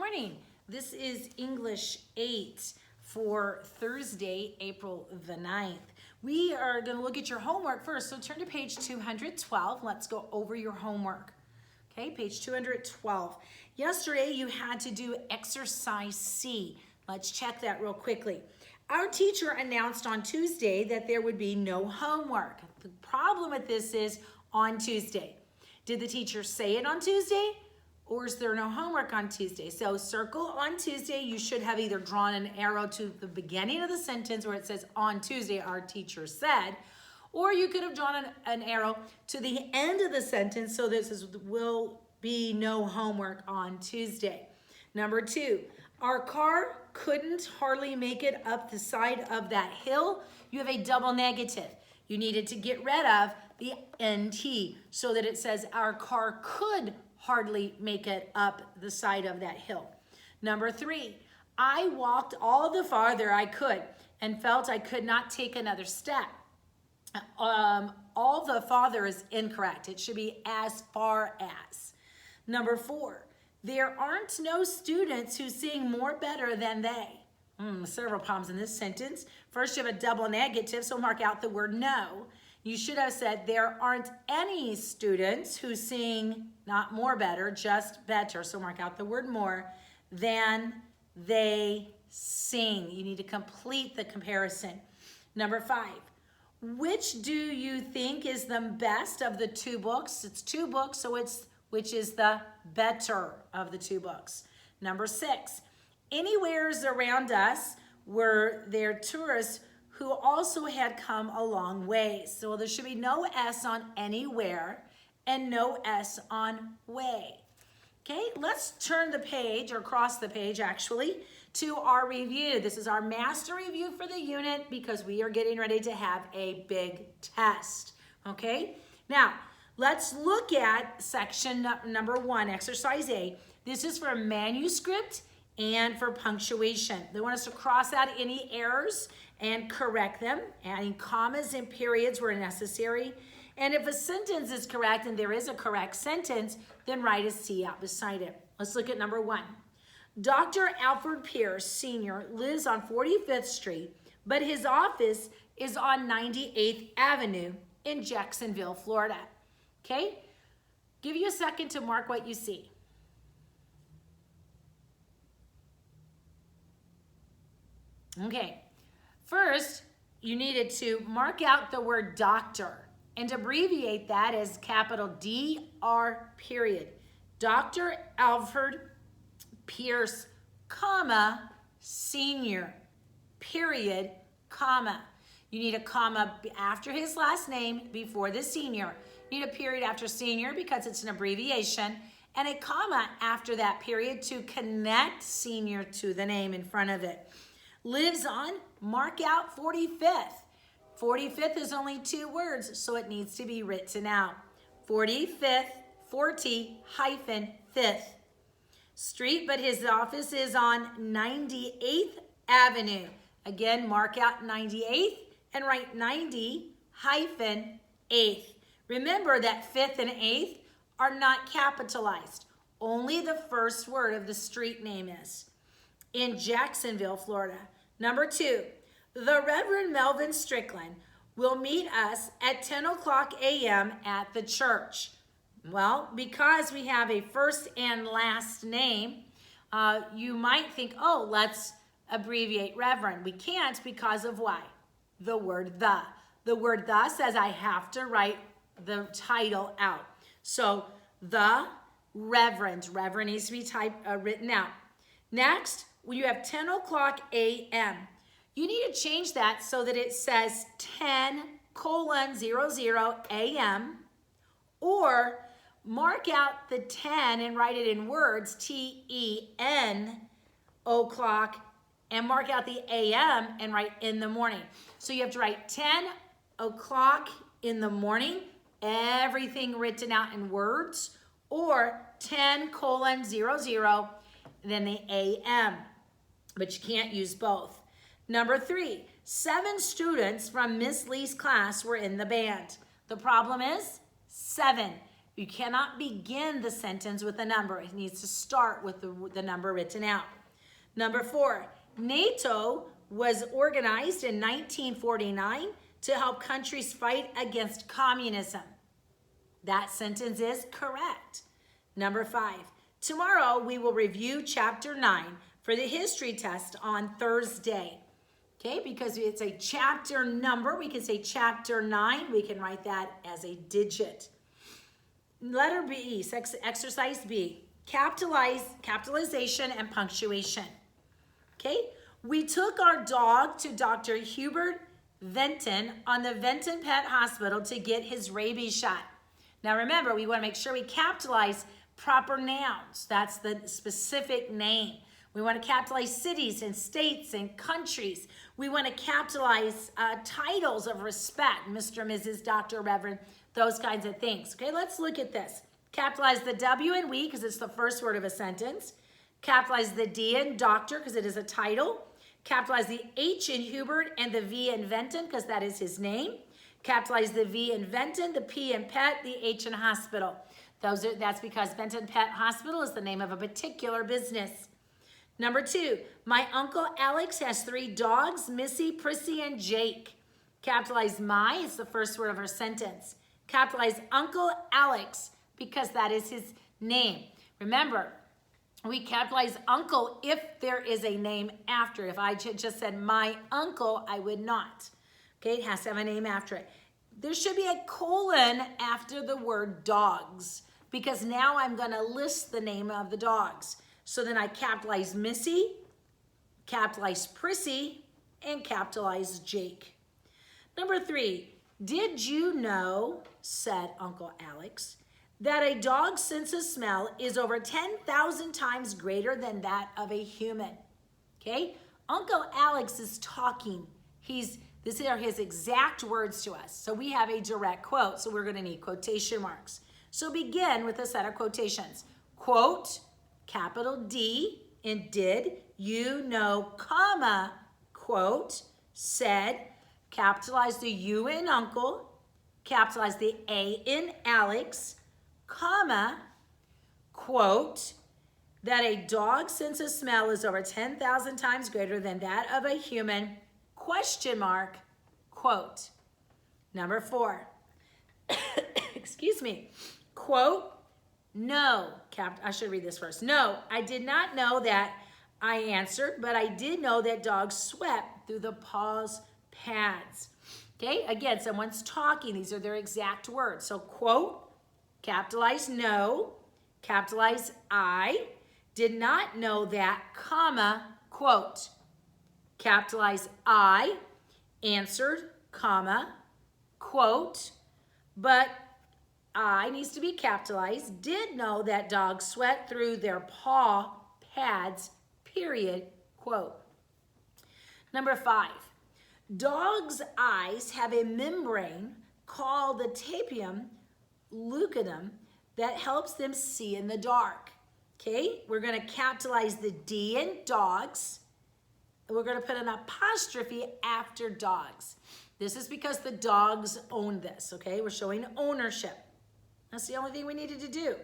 morning. This is English 8 for Thursday, April the 9th. We are going to look at your homework first. So turn to page 212. Let's go over your homework. Okay, page 212. Yesterday you had to do exercise C. Let's check that real quickly. Our teacher announced on Tuesday that there would be no homework. The problem with this is on Tuesday. Did the teacher say it on Tuesday? Or is there no homework on Tuesday? So circle on Tuesday. You should have either drawn an arrow to the beginning of the sentence where it says on Tuesday our teacher said, or you could have drawn an arrow to the end of the sentence so this is, will be no homework on Tuesday. Number 2, our car couldn't hardly make it up the side of that hill. You have a double negative. You needed to get rid of the NT so that it says our car could hardly make it up the side of that hill. Number 3, I walked all the farther I could and felt I could not take another step. All the farther is incorrect. It should be as far as. Number 4, there aren't no students who sing more better than they. Several problems in this sentence. First, you have a double negative, so mark out the word no. You should have said there aren't any students who sing not more better, just better. So mark out the word more than they sing. You need to complete the comparison. Number 5, which do you think is the best of the two books? It's two books, so it's which is the better of the two books. Number 6, anywheres around us were there tourists who also had come a long way. So there should be no S on anywhere and no S on way. Okay, let's turn the page, or cross the page actually, to our review. This is our master review for the unit because we are getting ready to have a big test. Okay, now let's look at section number 1, exercise A. This is for manuscript and for punctuation. They want us to cross out any errors and correct them, adding commas and periods where necessary. And if a sentence is correct and there is a correct sentence, then write a C out beside it. Let's look at number 1. Dr. Alfred Pierce, Sr. lives on 45th Street, but his office is on 98th Avenue in Jacksonville, Florida. Okay? Give you a second to mark what you see. Okay. First, you needed to mark out the word doctor and abbreviate that as capital DR period. Dr. Alfred Pierce, comma, Sr., period, comma. You need a comma after his last name before the senior. You need a period after senior because it's an abbreviation, and a comma after that period to connect senior to the name in front of it. Lives on, mark out 45th. 45th is only 2 words, so it needs to be written out. 45th, 40-5th. Street, but his office is on 98th Avenue. Again, mark out 98th and write 90-8th. Remember that 5th and 8th are not capitalized. Only the first word of the street name is. In Jacksonville, Florida. Number 2, the Reverend Melvin Strickland will meet us at 10 o'clock a.m. at the church. Well, because we have a first and last name, you might think, oh, let's abbreviate Reverend. We can't because of why? The word the. The word the says I have to write the title out. So the Reverend. Reverend needs to be written out. Next, you have 10 o'clock a.m. You need to change that so that it says 10:00 a.m. or mark out the 10 and write it in words, T-E-N, o'clock, and mark out the a.m. and write in the morning. So you have to write 10 o'clock in the morning, everything written out in words, or 10:00, then the a.m. But you can't use both. Number 3, 7 students from Miss Lee's class were in the band. The problem is 7. You cannot begin the sentence with a number. It needs to start with the number written out. Number 4, NATO was organized in 1949 to help countries fight against communism. That sentence is correct. Number 5, tomorrow we will review chapter 9 for the history test on Thursday. Okay, because it's a chapter number, we can say chapter 9, we can write that as a digit. Letter B, exercise B, capitalization and punctuation. Okay, we took our dog to Dr. Hubert Venton on the Venton Pet Hospital to get his rabies shot. Now remember, we want to make sure we capitalize proper nouns. That's the specific name. We want to capitalize cities and states and countries. We want to capitalize titles of respect, Mr., Mrs., Dr., Reverend, those kinds of things. Okay, let's look at this. Capitalize the W in we because it's the first word of a sentence. Capitalize the D in doctor because it is a title. Capitalize the H in Hubert and the V in Venton because that is his name. Capitalize the V in Venton, the P in pet, the H in hospital. That's because Venton Pet Hospital is the name of a particular business. Number 2, my Uncle Alex has 3 dogs, Missy, Prissy, and Jake. Capitalize my, it's the first word of our sentence. Capitalize Uncle Alex because that is his name. Remember, we capitalize uncle if there is a name after. If I just said my uncle, I would not. Okay, it has to have a name after it. There should be a colon after the word dogs because now I'm going to list the name of the dogs. So then I capitalize Missy, capitalize Prissy, and capitalize Jake. Number 3, did you know, said Uncle Alex, that a dog's sense of smell is over 10,000 times greater than that of a human? Okay, Uncle Alex is talking. These are his exact words to us. So we have a direct quote, so we're going to need quotation marks. So begin with a set of quotations. Quote, capital D in did, you know, comma, quote, said, capitalize the U in uncle, capitalize the A in Alex, comma, quote, that a dog's sense of smell is over 10,000 times greater than that of a human, question mark, quote. Number 4, excuse me, quote, no, I should read this first. No, I did not know that, I answered, but I did know that dogs swept through the paw's pads. Okay, again, someone's talking. These are their exact words. So quote, capitalize no, capitalize I, did not know that, comma, quote. Capitalize I, answered, comma, quote, but I needs to be capitalized, did know that dogs sweat through their paw pads, period, quote. Number 5, dogs' eyes have a membrane called the tapetum lucidum that helps them see in the dark. Okay, we're going to capitalize the D in dogs, and we're going to put an apostrophe after dogs. This is because the dogs own this, okay? We're showing ownership. That's the only thing we needed to do.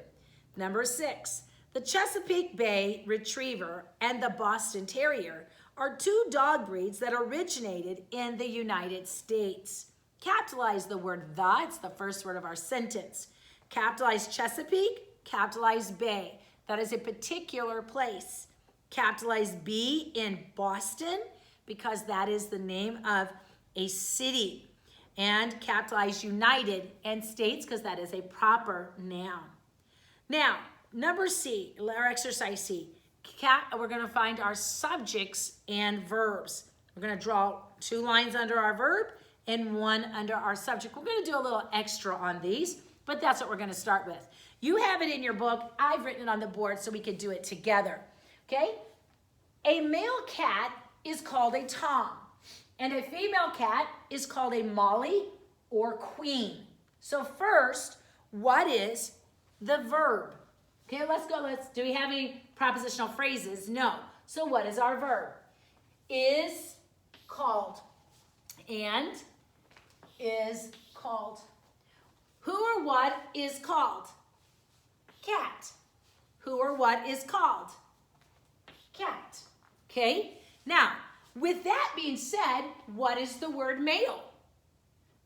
Number 6, the Chesapeake Bay Retriever and the Boston Terrier are 2 dog breeds that originated in the United States. Capitalize the word the, it's the first word of our sentence. Capitalize Chesapeake, capitalize Bay. That is a particular place. Capitalize B in Boston because that is the name of a city. And capitalize United and States because that is a proper noun. Now, number C, or exercise C, we're going to find our subjects and verbs. We're going to draw 2 lines under our verb and 1 under our subject. We're going to do a little extra on these, but that's what we're going to start with. You have it in your book. I've written it on the board so we can do it together. Okay? A male cat is called a Tom, and a female cat is called a Molly or Queen. So first, what is the verb? Okay, let's go. Do we have any propositional phrases? No. So what is our verb? Is called and is called. Who or what is called? cat. Who or what is called? Cat. Okay? Now, with that being said, what is the word male?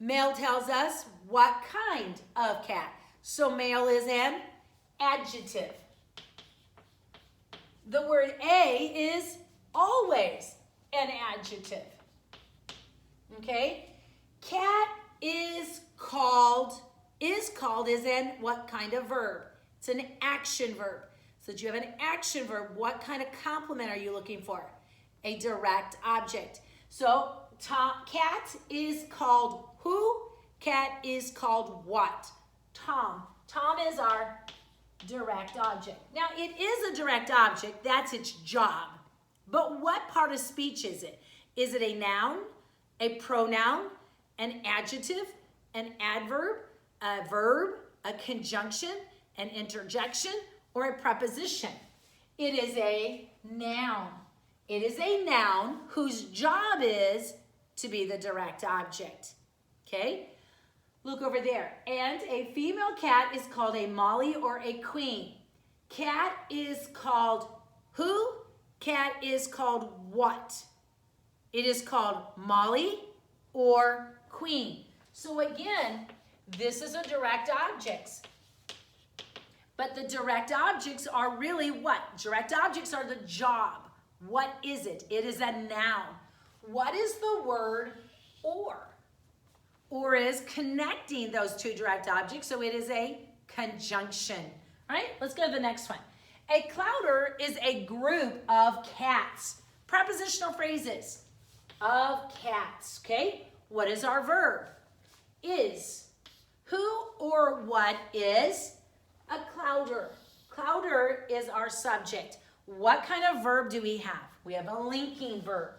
Male tells us what kind of cat. So male is an adjective. The word a is always an adjective. Okay? Cat is called is an what kind of verb? It's an action verb. So that you have an action verb, what kind of complement are you looking for? A direct object. So cat is called who? Cat is called what? Tom. Tom is our direct object. Now, it is a direct object. That's its job. But what part of speech is it? Is it a noun, a pronoun, an adjective, an adverb, a verb, a conjunction, an interjection, or a preposition? It is a noun. It is a noun whose job is to be the direct object. Okay? Look over there. And a female cat is called a Molly or a queen. Cat is called who? Cat is called what? It is called Molly or queen. So again, this is a direct objects. But the direct objects are really what? Direct objects are the job. What is it? It is a noun. What is the word or? Or is connecting those two direct objects, so it is a conjunction. All right, let's go to the next one. A clouder is a group of cats. Prepositional phrases of cats, okay? What is our verb? Is. Who or what is a clouder? Clouder is our subject. What kind of verb do we have? We have a linking verb.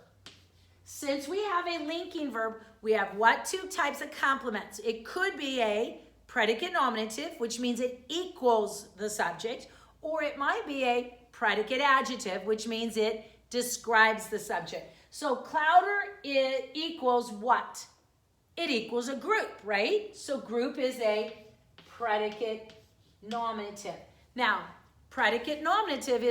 Since we have a linking verb, we have what two types of complements? It could be a predicate nominative, which means it equals the subject, or it might be a predicate adjective, which means it describes the subject. So clouder equals what? It equals a group, right? So group is a predicate nominative. Now, predicate nominative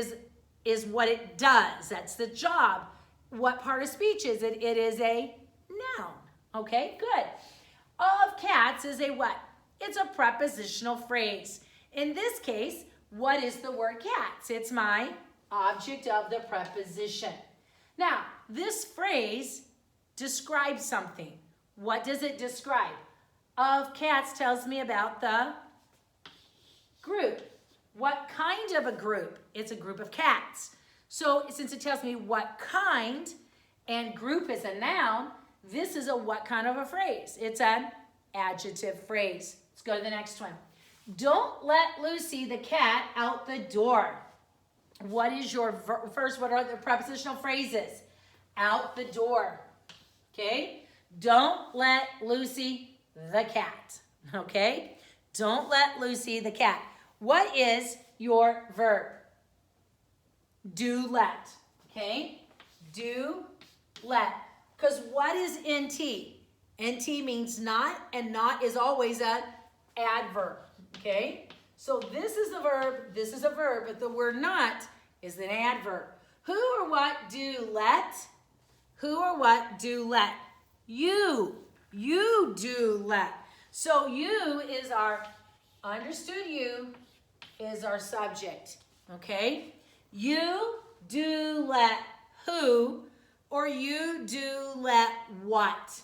is what it does. That's the job. What part of speech is it? It is a noun. Okay, good. Of cats is a what? It's a prepositional phrase. In this case, what is the word cats? It's my object of the preposition. Now, this phrase describes something. What does it describe? Of cats tells me about the group. What kind of a group? It's a group of cats. So since it tells me what kind and group is a noun, this is a what kind of a phrase? It's an adjective phrase. Let's go to the next one. Don't let Lucy the cat out the door. What is your first? What are the prepositional phrases? Out the door. Okay? Don't let Lucy the cat. Okay? Don't let Lucy the cat. What is your verb? Do let. Okay? Do let. Because what is NT? NT means not, and not is always an adverb. Okay? So this is a verb, this is a verb, but the word not is an adverb. Who or what do let? Who or what do let? You. You do let. So you is our, understood you is our subject. Okay? You do let who, or you do let what?